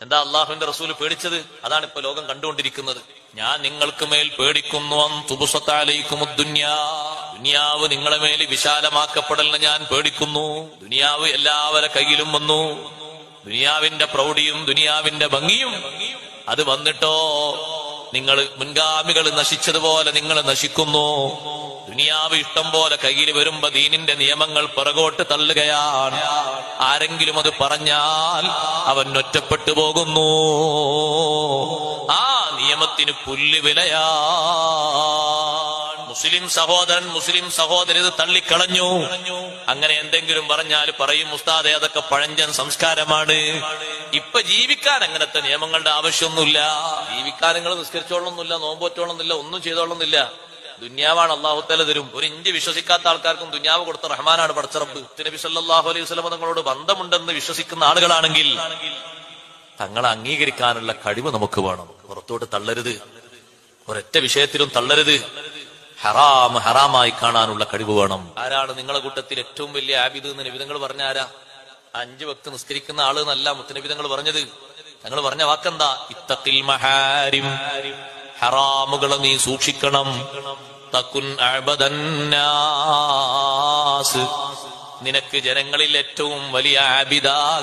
എന്താ അള്ളാഹുവിന്റെ റസൂല് പേടിച്ചത്? അതാണ് ഇപ്പൊ ലോകം കണ്ടുകൊണ്ടിരിക്കുന്നത്. ഞാൻ നിങ്ങൾക്ക് മേൽ പേടിക്കുന്നു, ദുനിയാവ് നിങ്ങളെ മേൽ വിശാലമാക്കപ്പെടലിന് ഞാൻ പേടിക്കുന്നു. ദുനിയാവ് എല്ലാവരുടെ കയ്യിലും വന്നു. ദുനിയാവിന്റെ പ്രൗഢിയും ദുനിയാവിന്റെ ഭംഗിയും അത് വന്നിട്ടോ നിങ്ങൾ മുൻഗാമികൾ നശിച്ചതുപോലെ നിങ്ങൾ നശിക്കുന്നു. ദുനിയാവ് ഇഷ്ടം പോലെ കയ്യിൽ വരുമ്പോ ദീനിന്റെ നിയമങ്ങൾ പിറകോട്ട് തള്ളുകയാണ്. ആരെങ്കിലും അത് പറഞ്ഞാൽ അവൻ ഒറ്റപ്പെട്ടു പോകുന്നു. ആ നിയമത്തിന് പുല്ലുവിലയാ. മുസ്ലിം സഹോദരൻ ഇത് തള്ളിക്കളഞ്ഞു. അങ്ങനെ എന്തെങ്കിലും പറഞ്ഞാൽ പറയും, ഉസ്താദെ അതൊക്കെ പഴഞ്ചൻ സംസ്കാരമാണ്. ഇപ്പൊ ജീവിക്കാൻ അങ്ങനത്തെ നിയമങ്ങളുടെ ആവശ്യമൊന്നുമില്ല. ജീവിക്കാൻ നിങ്ങൾ നിസ്കരിച്ചോളണമെന്നില്ല, നോമ്പോറ്റോളണമെന്നില്ല, ഒന്നും ചെയ്തോളണമെന്നില്ല. ദുന്യാവാണ് അള്ളാഹു തആല തരും. ഒരു ഇഞ്ച് വിശ്വസിക്കാത്ത ആൾക്കാർക്കും ദുന്യാവ് കൊടുത്ത റഹ്മാനാണ് പടച്ച റബ്ബ്. നബി സല്ലല്ലാഹു അലൈഹി വസല്ലം തങ്ങളോട് ബന്ധമുണ്ടെന്ന് വിശ്വസിക്കുന്ന ആളുകളാണെങ്കിൽ തങ്ങളെ അംഗീകരിക്കാനുള്ള കഴിവ് നമുക്ക് വേണം. പുറത്തോട്ട് തള്ളരുത്, ഒരൊറ്റ വിഷയത്തിലും തള്ളരുത്. ഹറാമായി കാണാനുള്ള കഴിവ് വേണം. ആരാണ് നിങ്ങളെ കൂട്ടത്തിൽ ഏറ്റവും വലിയ ആബിദ് എന്ന് നബിതങ്ങൾ പറഞ്ഞ ആരാ? 5 വക്ത് നിസ്കരിക്കുന്ന ആള് എന്നല്ല മുത്തുനബിതങ്ങൾ പറഞ്ഞത്. തങ്ങൾ പറഞ്ഞ വാക്കെന്താ? ഇത്തഖിൽ മഹാരിം, ഹറാമുകളെ നീ സൂക്ഷിക്കണം. തകുൻ അഅബദന്നാസ്, നിനക്ക് ജനങ്ങളിൽ ഏറ്റവും വലിയ ആബിദാകാം.